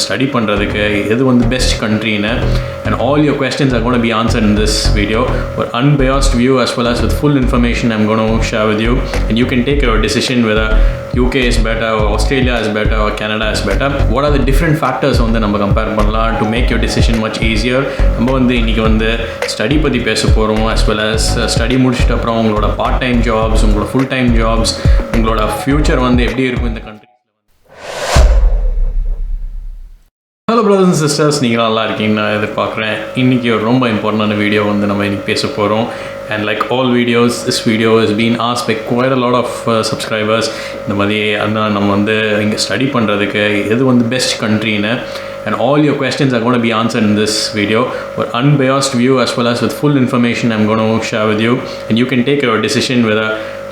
study பண்றதுக்கு எது வந்து best country ன்னு and all your questions are going to be answered in this video for unbiased view as well as with full information I'm going to share with you and you can take your decision whether UK is better or Australia is better or Canada is better. What are the different factors வந்து நம்ம compare பண்ணலாம் to make your decision much easier. நம்ம வந்து இன்னைக்கு வந்து study பத்தி பேச போறோம் as well as ஸ்டடி முடிச்சிட்ட அப்புறம் உங்களோட பார்ட் டைம் ஜாப்ஸ் உங்களோட ஃபுல் டைம் ஜாப்ஸ் உங்களோட ஃபியூச்சர் வந்து எப்படி இருக்கும் இந்த country. Hello brothers and sisters, நீங்கள் நல்லா இருக்கீங்கன்னு நான் எதிர்பார்க்குறேன். இன்றைக்கி ஒரு ரொம்ப இம்பார்ட்டண்டான வீடியோ வந்து நம்ம இன்றைக்கி பேச போகிறோம். And like all videos, this video has been asked by quite a lot of subscribers. இந்த மாதிரி அதான் நம்ம வந்து இங்கே ஸ்டடி பண்ணுறதுக்கு எது வந்து best கண்ட்ரின்னு and all your questions are going to be answered in this video for unbiased view as well as with full information I'm going to share with you and you can take your decision whether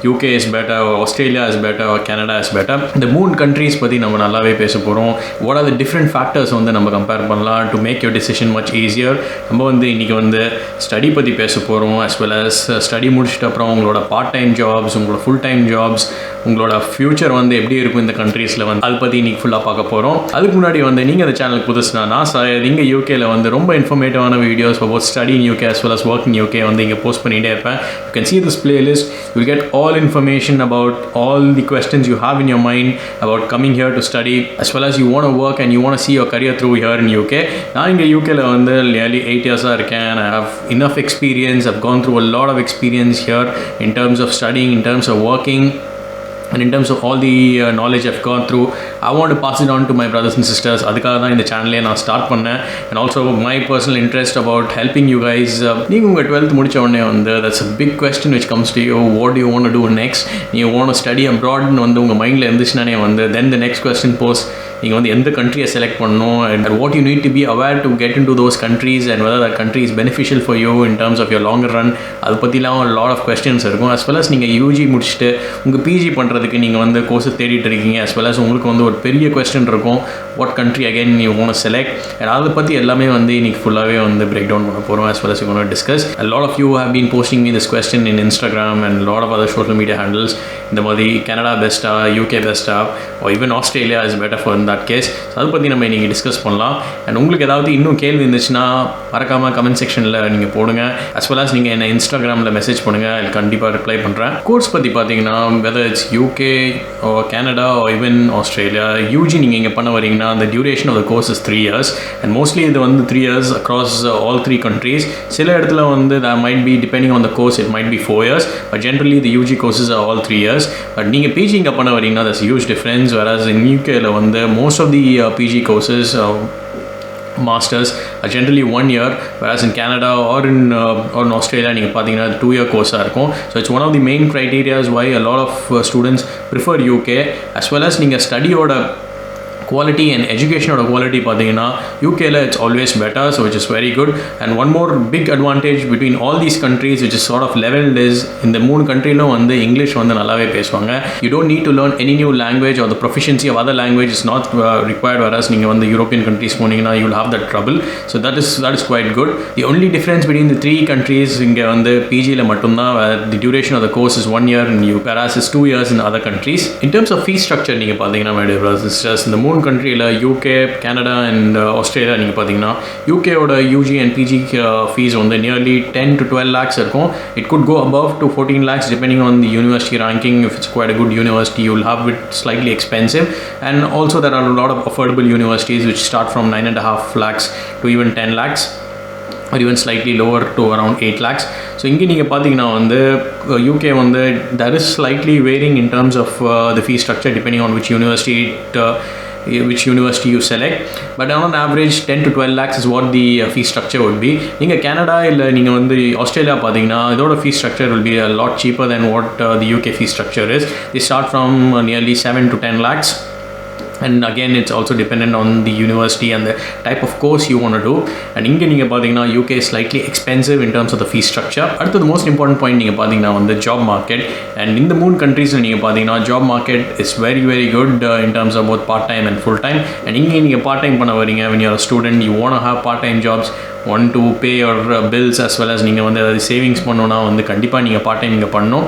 UK is better or Australia is better or Canada is better. இந்த 3 countries பற்றி நம்ம நல்லாவே பேச போகிறோம். What are the different factors வந்து நம்ம compare பண்ணலாம் to make your decision much easier. நம்ம வந்து இன்றைக்கி வந்து ஸ்டடி பற்றி பேச போகிறோம் as well as ஸ்டடி முடிச்சிட்ட அப்புறம் உங்களோட பார்ட் டைம் ஜாப்ஸ் உங்களோட ஃபுல் டைம் ஜாப்ஸ் உங்களோட ஃபியூச்சர் வந்து எப்படி இருக்கும் இந்த கண்ட்ரீஸில் வந்து அதை பற்றி இன்றைக்கி ஃபுல்லாக பார்க்க போகிறோம். அதுக்கு முன்னாடி வந்து நீங்கள் இந்த சேனலுக்கு புதுசுனா நான் சாயத் இங்கே யூகேயில் வந்து ரொம்ப இன்ஃபர்மேட்டிவான videos about study in UK as well as work in UK வந்து இங்கே போஸ்ட் பண்ணிகிட்டே இருப்பேன். You can see this playlist. You will get all information about all the questions you have in your mind about coming here to study as well as you want to work and you want to see your career through here in UK. நான் இங்கே யூகேயில் வந்து nearly 8 years இருக்கேன். I have enough experience. I've gone through a lot of experience here in terms of studying, in terms of working and in terms of all the knowledge I've gone through. I want to pass it on to my brothers and sisters. அதுக்காக தான் இந்த சேனலே நான் start பண்ணேன். And also my personal interest about helping you guys. நீங்கள் உங்கள் 12th முடிச்ச உடனே வந்து that's a big question which comes to you. What do you want to do next? You want to study abroad ன்னு வந்து உங்கள் மைண்டில் இருந்துச்சுனானே வந்து then the next question pose நீங்கள் வந்து எந்த கண்ட்ரியை செலக்ட் பண்ணணும் and what you need to be aware to get into those countries and whether that country is beneficial for you in terms of your longer run. அது பற்றிலாம் a lot of questions இருக்கும். as well as நீங்கள் UG முடிச்சுட்டு உங்கள் PG பண்ணுறதுக்கு நீங்கள் வந்து கோர்ஸை தேடிட்டு இருக்கீங்க as well as உங்களுக்கு வந்து ஒரு பெரிய கொஸ்டின் இருக்கும் what country again you want to select and அதை பற்றி எல்லாமே வந்து இன்னைக்கு ஃபுல்லாகவே வந்து பிரேக் டவுன் பண்ண போகிறோம் as well as you want to discuss. A lot of you have been posting me this question in Instagram and a lot of other social media handles. இந்த மாதிரி கனடா பெஸ்ட்டா யூகே பெஸ்ட்டா or even Australia is better for that case. அதை பற்றி நம்ம இன்றைக்கி discuss பண்ணலாம். And உங்களுக்கு ஏதாவது இன்னும் கேள்வி இருந்துச்சுன்னா மறக்காமல் கமெண்ட் செக்ஷனில் நீங்கள் போடுங்க as well as நீங்கள் என்ன இன்ஸ்டாகிராமில் மெசேஜ் பண்ணுங்கள். அது கண்டிப்பாக ரிப்ளை பண்ணுறேன். கோர்ஸ் பற்றி பார்த்தீங்கன்னா whether it's UK or Canada or even Australia, UG நீங்கள் இங்கே பண்ண வரீங்கன்னா the duration of the course is 3 years and mostly இது வந்து 3 years across all 3 countries. சில இடத்துல வந்து that might be depending on the course it might be 4 years but generally the UG courses are all 3 years. But நீங்கள் PG இங்கே பண்ண வரீங்கன்னா there's a huge difference whereas in UKல வந்து most of the PG courses masters are generally 1 year whereas in Canada or in Australia நீங்கள் பார்த்தீங்கன்னா 2-year கோர்ஸாக இருக்கும். So it's one of the main criteria why a lot of students prefer UK as well as நீங்கள் ஸ்டடியோட quality and educational quality பார்த்தீங்கன்னா யூகேல it's always better, so which is very good. And one more big advantage between all these countries which is sort of leveled is இந்த 3 கண்ட்ரிலும் வந்து English வந்து நல்லாவே பேசுவாங்க. You don't need to learn any new language or the proficiency of other language is not required, whereas நீங்கள் வந்து European countries போனீங்கன்னா you will have that trouble. So that is quite good. The only difference between the 3 countries இங்கே வந்து PGல மட்டும்தான் the duration of the course is 1 year in UK whereas is 2 years in other countries. In terms of fee structure நீங்கள் பார்த்தீங்கன்னா my dear brothers and sisters, இந்த 3 கண்ட்ரியில் UK Canada and Australia நீங்கள் பார்த்தீங்கன்னா யூகேயோட யூஜி அண்ட் பிஜி ஃபீஸ் வந்து nearly 10 to 12 lakhs இருக்கும். It could go above to 14 lakhs depending on the university ranking. If it's quite a good university you will have it slightly expensive and also there are a lot of affordable universities which start from 9.5 lakhs to even 10 lakhs or even slightly lower to around 8 lakhs. So இங்கே நீங்கள் பார்த்தீங்கன்னா வந்து UK வந்து that is slightly varying in terms of the fee structure depending on which university you select, but on average 10 to 12 lakhs is what the fee structure would be. நீங்கள் Canada இல்லை நீங்கள் வந்து Australia பார்த்தீங்கன்னா இதோட fee structure will be a lot cheaper than what the UK fee structure is. They start from nearly 7 to 10 lakhs. And again it's also dependent on the university and the type of course you want to do. And இங்கே நீங்கள் பார்த்தீங்கன்னா UK is slightly expensive in terms of the fee structure. அடுத்தது most important point நீங்கள் பார்த்தீங்கன்னா வந்து job market. And இந்த 3 countries நீங்கள் பார்த்தீங்கன்னா job market is very very good in terms of both part time and full time. And இங்கே நீங்கள் part time பண்ண வரீங்க when you are a student you want to have part time jobs want to pay your bills as well as நீங்கள் வந்து ஏதாவது savings பண்ணணும்னா வந்து கண்டிப்பாக நீங்கள் பார்ட் டைம் இங்கே பண்ணணும்.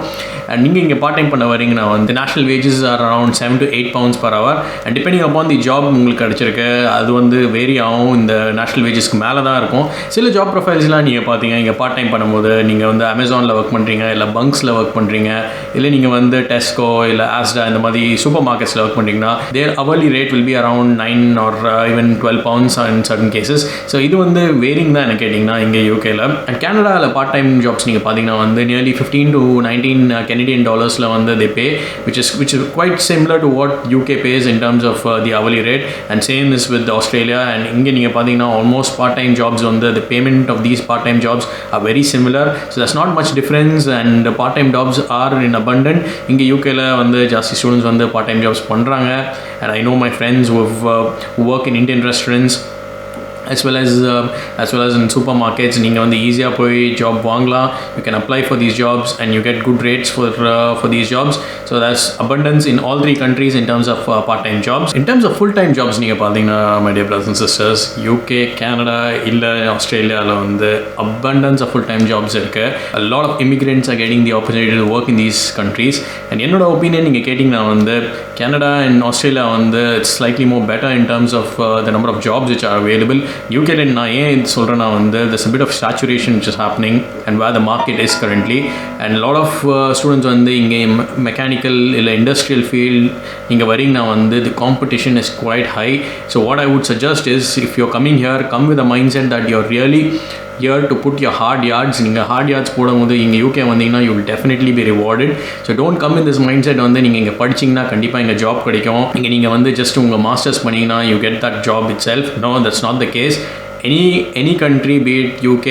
அண்ட் நீங்கள் இங்கே பார்ட் டைம் பண்ண வரீங்கன்னா வந்து national wages are around 7 to 8 pounds per hour and depending upon the job உங்களுக்கு கிடச்சிருக்கு அது வந்து வேரி ஆகும், இந்த நேஷனல் வேஜஸ்க்கு மேலே தான் இருக்கும். சில ஜாப் ப்ரொஃபைல்ஸ்லாம் நீங்கள் பார்த்தீங்க இங்கே பார்ட் டைம் பண்ணும்போது நீங்கள் வந்து அமேசானில் ஒர்க் பண்ணுறீங்க, இல்லை பங்க்ஸில் ஒர்க் பண்ணுறீங்க, இல்லை நீங்கள் வந்து டெஸ்கோ இல்லை ஆஸ்டா இந்த மாதிரி சூப்பர் மார்க்கெட்ஸில் ஒர்க் பண்ணுறீங்கன்னா their hourly rate will be around 9 or even 12 pounds in certain cases. So இது வந்து வேரிங் தான் எனக்கு கேட்டிங்கன்னா இங்கே யூகேல. அண்ட் கேனடாவில் பார்ட் டைம் ஜாப்ஸ் நீங்கள் பார்த்தீங்கன்னா வந்து நியர்லி 15 to 19 Canadian dollars வந்து they pay, which is quite similar to what UK pays in terms of the hourly rate, and same is with Australia. And இங்கே நீங்கள் பார்த்தீங்கன்னா almost part time jobs வந்து the payment of these part time jobs are very similar, so there's not much difference and part time jobs are in abundant. இங்கே யூகேல வந்து ஜாஸ்தி students வந்து part time jobs பண்ணுறாங்க. And I know my friends who work in Indian restaurants as well as in supermarkets. நீங்கள் வந்து ஈஸியாக போய் ஜாப் வாங்கலாம். You can apply for these jobs and you get good rates for these jobs. So there's abundance in all three countries in terms of part-time jobs. In terms of full-time jobs நீங்கள் பார்த்தீங்கன்னா my dear brothers and sisters, UK, Canada இல்லை ஆஸ்திரேலியாவில் வந்து abundance of full-time jobs இருக்கு. A lot of immigrants are getting the opportunity to work in these countries. And என்னோட opinion நீங்கள் கேட்டிங்கன்னா வந்து Canada and Australia வந்து it's slightly more better in terms of the number of jobs which are available. யூகேல நான் ஏன் இது சொல்கிறேன்னா வந்து there's a bit of saturation which is happening and where the market is currently, and a lot of students வந்து இங்கே mechanical இல்லை industrial field இங்கே வரீங்கன்னா வந்து the competition is quite high. So what I would suggest is if you're coming here, come with a mindset that you're really here to put your hard yards. நீங்கள் heart yards போடும்போது இங்கே UK வந்தீங்கன்னா you will definitely be rewarded. So don't come in this mind set வந்து நீங்கள் இங்கே படிச்சிங்கன்னா கண்டிப்பாக இங்கே ஜாப் கிடைக்கும், இங்கே நீங்கள் வந்து ஜஸ்ட் உங்கள் மாஸ்டர்ஸ் பண்ணிங்கன்னா you get that job itself. No, that's not the case. any country, be it UK,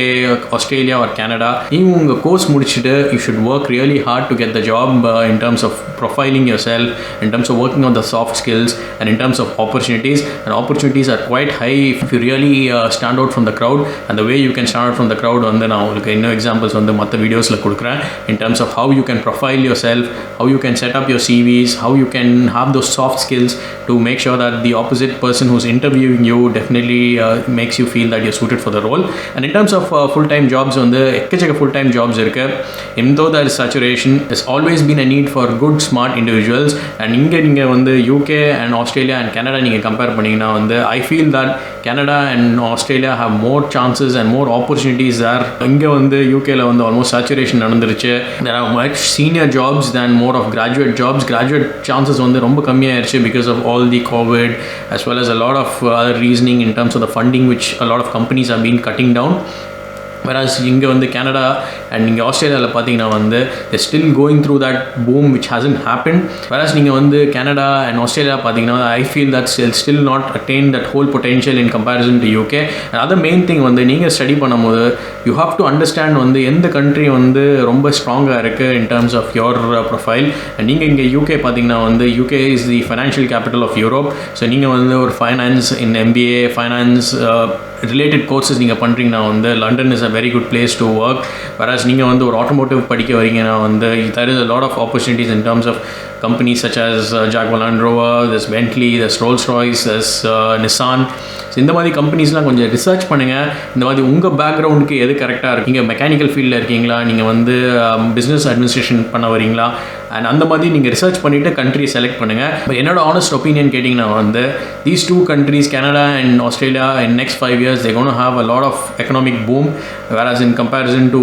Australia or Canada, நீங்கள் உங்கள் கோர்ஸ் முடிச்சுட்டு you should work really hard to get the job in terms of profiling yourself, in terms of working on the soft skills, and in terms of opportunities. And opportunities are quite high if you really stand out from the crowd. And the way you can stand out from the crowd வந்து நான் உங்களுக்கு இன்னும் examples வந்து மற்ற வீடியோஸில் கொடுக்குறேன் in terms of how you can profile yourself, how you can set up your CVs, how you can have those soft skills to make sure that the opposite person who's interviewing you definitely makes you feel that you're suited for the role. And in terms of full-time jobs வந்து எக்கச்சக்க full-time jobs இருக்கு. Even though there is saturation, there's always been a need for good smart individuals. And இங்கே நீங்கள் வந்து UK and Australia and Canada நீங்கள் compare பண்ணிங்கன்னா வந்து I feel that Canada and Australia have more chances and more opportunities there. இங்கே வந்து UKல வந்து almost saturation நடந்துருச்சு. There are much senior jobs than more of graduate jobs. Graduate chances வந்து ரொம்ப கம்மியாயிருச்சு because of all the COVID, as well as a lot of other reasoning in terms of the funding which a lot of companies have been cutting down. Whereas இங்கே வந்து Canada and இங்கே ஆஸ்திரேலியாவில் பார்த்தீங்கன்னா வந்து they're still going through that boom which hasn't happened. Whereas நீங்கள் வந்து Canada and Australia பார்த்தீங்கன்னா I feel that still not attained that whole potential in comparison to UK. And other main thing வந்து நீங்கள் study பண்ணும்போது you have to understand வந்து எந்த country வந்து ரொம்ப ஸ்ட்ராங்காக இருக்குது in terms of your profile. And நீங்கள் இங்கே UK பார்த்தீங்கன்னா வந்து UK is the financial capital of Europe. So நீங்கள் வந்து ஒரு finance in MBA, finance related courses நீங்கள் பண்ணுறீங்கன்னா வந்து London is a very good place to work. Whereas நீங்கள் வந்து ஒரு automotive படிக்க வரீங்கன்னா வந்து there is a lot of opportunities in terms of companies such as Jaguar Land Rover, there's Bentley, there's Rolls-Royce, there's Nissan. So இந்த மாதிரி கம்பெனிஸ்லாம் கொஞ்சம் research பண்ணுங்கள். இந்த மாதிரி உங்கள் பேக்ரவுண்டுக்கு எது கரெக்டாக இருக்குது, நீங்கள் மெக்கானிக்கல் ஃபீல்டில் இருக்கீங்களா, நீங்கள் வந்து பிஸ்னஸ் அட்மினிஸ்ட்ரேஷன் பண்ண வரீங்களா, அண்ட் அந்த மாதிரி நீங்கள் ரிசர்ச் பண்ணிவிட்டு கண்ட்ரி செலக்ட் பண்ணுங்கள். பட் என்னோட ஆனஸ்ட் ஒப்பீனியன் கேட்டிங்கன்னா வந்து these two countries, Canada and Australia, in next 5 years they're going to have a lot of economic boom, whereas in comparison to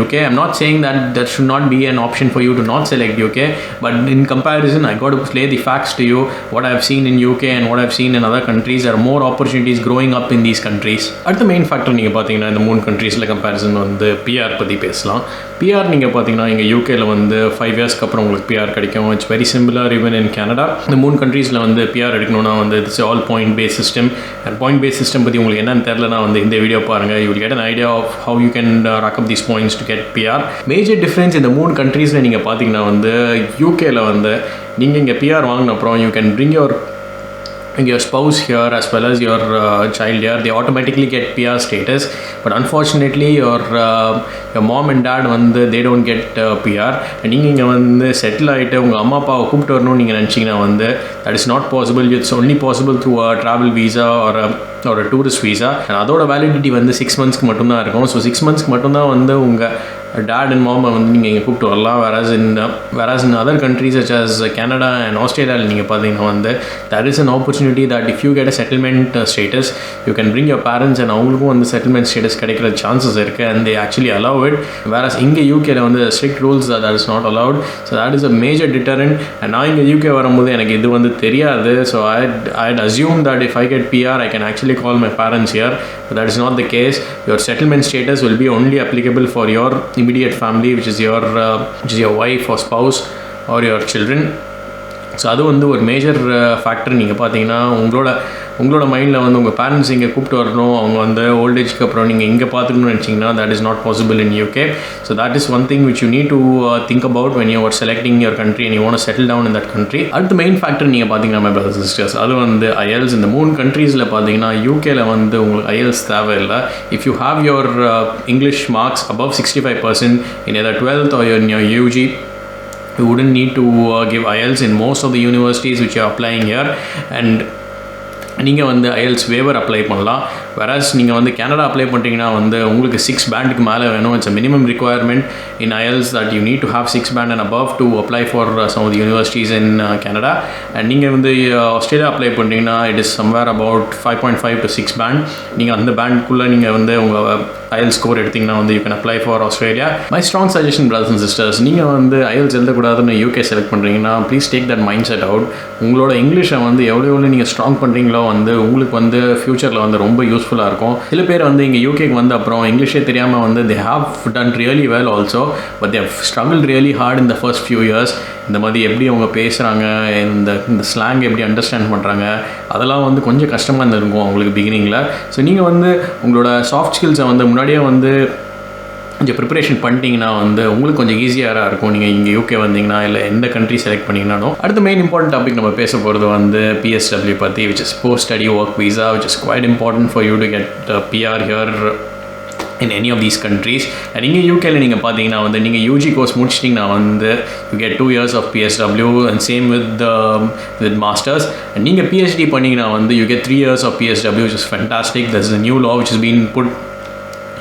UK, I'm not saying that that should not be an option for you to not select UK, but in comparison I got to play the facts to you. What I've seen in UK and what I've seen in other countries, there are more opportunities growing up in these countries. அடுத்த main factor நீங்கள் பார்த்தீங்கன்னா இந்த 3 கண்ட்ரீஸில் comparison வந்து PR பற்றி பேசலாம். PR நீங்கள் பார்த்தீங்கன்னா இங்கே யூகேல வந்து 5 இயர்ஸ்க்கு அப்புறம் உங்களுக்கு பிஆர் கிடைக்கும். It's very similar even in Canada. இந்த 3 கண்ட்ரீஸில் வந்து பிஆர் எடுக்கணும்னா வந்து it's all point based system. And point based system பற்றி உங்களுக்கு என்னன்னு தெரியலனா வந்து இந்த வீடியோ பாருங்கள். You will get an idea of how you can rack up these points to get PR. Major difference இந்த 3 கண்ட்ரீஸில் நீங்கள் பார்த்தீங்கன்னா வந்து யூகேல வந்து நீங்கள் இங்கே பிஆர் வாங்கின அப்புறம் you can bring your spouse here as well as your child here. They automatically get PR status, but unfortunately your mom and dad வந்து they don't get PR. நீங்கள் இங்கே வந்து செட்டில் ஆகிட்டு உங்கள் அம்மா அப்பாவை கூப்பிட்டு வரணும்னு நீங்கள் நினச்சிங்கன்னா வந்து that is not possible. It's only possible through a travel visa or a tourist visa, and அதோட வேலிடிட்டி வந்து 6 monthsக்கு மட்டும்தான் இருக்கும். ஸோ 6 monthsக்கு மட்டும்தான் வந்து உங்கள் dad and mom வந்து நீங்கள் இங்கே கூப்பிட்டு வரலாம். whereas in other countries such as Canada and Australia நீங்கள் பார்த்தீங்கன்னா வந்து there is an opportunity that if you get a settlement status you can bring your parents and அவங்களுக்கும் வந்து settlement status கிடைக்கிற chances இருக்குது and they actually allow it. whereas இங்கே யூகேல வந்து strict rules that is not allowed, so that is a major deterrent. and நான் இங்கே UK வரும்போது எனக்கு இது வந்து தெரியாது. so I'd assume that if I get PR I can actually call my parents here, but that is not the case. Your settlement status will be only applicable for your immediate family, which is your wife or spouse or your children. So அது வந்து ஒரு major factor. நீங்கள் பார்த்தீங்கன்னா உங்களோட மைண்டில் வந்து உங்கள் parents இங்கே கூப்பிட்டு வரணும், அவங்க வந்து ஓல்டேஜ்க்கு அப்புறம் நீங்கள் இங்கே பார்த்துக்கணும்னு நினச்சிங்கன்னா that is not possible in UK. so that is one thing which you need to think about when you are selecting your country and you want to settle down in that country. அடுத்த main factor நீங்கள் பார்த்தீங்கன்னா my brothers and sisters, அது வந்து IELTS. இந்த 3 கண்ட்ரீஸில் பார்த்தீங்கன்னா யூகேல வந்து உங்களுக்கு IELTS தேவையில்லை. if you have your English marks above 65% in either 12th or in your UG, you wouldn't need to give IELTS in most of the universities which you are applying here. and நீங்கள் வந்து IELTS waiver apply பண்ணலாம். whereas நீங்கள் வந்து Canada apply பண்ணுறீங்கன்னா வந்து உங்களுக்கு 6 பேண்டுக்கு மேலே வேணும். It's a minimum requirement in IELTS that you need to have 6 band and above to apply for some of the universities in Canada. and நீங்கள் வந்து ஆஸ்திரேலியா அப்ளை பண்ணுறீங்கன்னா it is somewhere about 5.5 to 6 band. நீங்கள் அந்த பேண்டுக்குள்ளே நீங்கள் வந்து உங்கள் IELTS score எடுத்திங்கன்னா வந்து you can apply for Australia. my strong suggestion brothers and sisters, நீங்கள் வந்து IELTS எழுதக்கூடாதுன்னு UK செலக்ட் பண்ணுறீங்கன்னா please take that mindset out. உங்களோட இங்கிலீஷை வந்து எவ்வளோ நீங்கள் ஸ்ட்ராங் பண்ணுறீங்களோ வந்து உங்களுக்கு வந்து ஃப்யூச்சரில் வந்து ரொம்ப யூஸ்ஃபுல்லாக இருக்கும். சில பேர் வந்து இங்கே யூகேக்கு வந்து அப்புறம் இங்கிலீஷே தெரியாமல் வந்து they have done really well also, but they have struggled really hard in the first few years. இந்த மாதிரி எப்படி அவங்க பேசுகிறாங்க, இந்த ஸ்லாங் எப்படி அண்டர்ஸ்டாண்ட் பண்ணுறாங்க, அதெல்லாம் வந்து கொஞ்சம் கஷ்டமாக இருந்திருக்கும் அவங்களுக்கு பிகினிங்கில். ஸோ நீங்கள் வந்து உங்களோட சாஃப்ட் ஸ்கில்ஸை வந்து முன்னாடியே வந்து கொஞ்சம் ப்ரிப்பரேஷன் பண்ணிட்டீங்கன்னா வந்து உங்களுக்கு கொஞ்சம் ஈஸியாக இருக்கும். நீங்கள் இங்கே யூகே வந்தீங்கன்னா இல்லை எந்த கண்ட்ரி செலக்ட் பண்ணிங்கனாலும். அடுத்த மெயின் இம்பார்ட்டன்ட் டாபிக் நம்ம பேச போகிறது வந்து PSW பற்றி, which is post study work visa, which is quite important for you to get PR here in any of these countries. and இங்கே யூகேல நீங்கள் பார்த்தீங்கன்னா வந்து நீங்கள் UG கோர்ஸ் முடிச்சிட்டிங்கன்னா வந்து you get 2 years of PSW and same with masters. and நீங்கள் PhD பண்ணிங்கன்னா வந்து you get 3 years of PSW, which is fantastic. there's a new law which has been put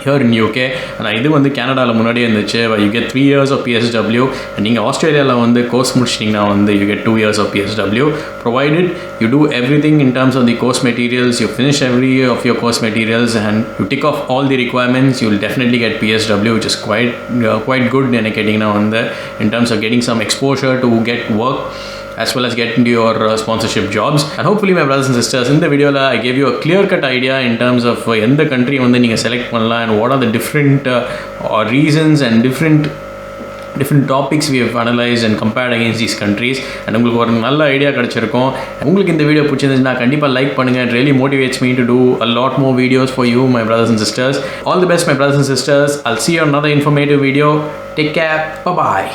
here in UK. ஆனால் இது வந்து கனடாவில் முன்னாடியே இருந்துச்சு. you get 3 years of PSW. and நீங்கள் ஆஸ்திரேலியாவில் வந்து கோர்ஸ் முடிச்சிட்டிங்கன்னா வந்து you get 2 years of PSW, provided you do everything in terms of the course materials, you finish every of your course materials and you tick off all the requirements, you will definitely get PSW, which is quite good எனக்கு கேட்டிங்கன்னா வந்து in terms of getting some exposure to get work as well as get into your sponsorship jobs. and hopefully my brothers and sisters, in the video I gave you a clear cut idea in terms of எந்த country வந்து நீங்கள் select பண்ணலாம் and what are the different reasons and different topics we have analyzed and compared against these countries. and உங்களுக்கு ஒரு நல்ல idea கிடைச்சிருக்கும். உங்களுக்கு இந்த வீடியோ பிடிச்சிருந்துச்சுன்னா கண்டிப்பாக லைக் பண்ணுங்கள். it really motivates me to do a lot more videos for you my brothers and sisters. all the best my brothers and sisters. I'll see you on another informative video. Take care. Bye bye.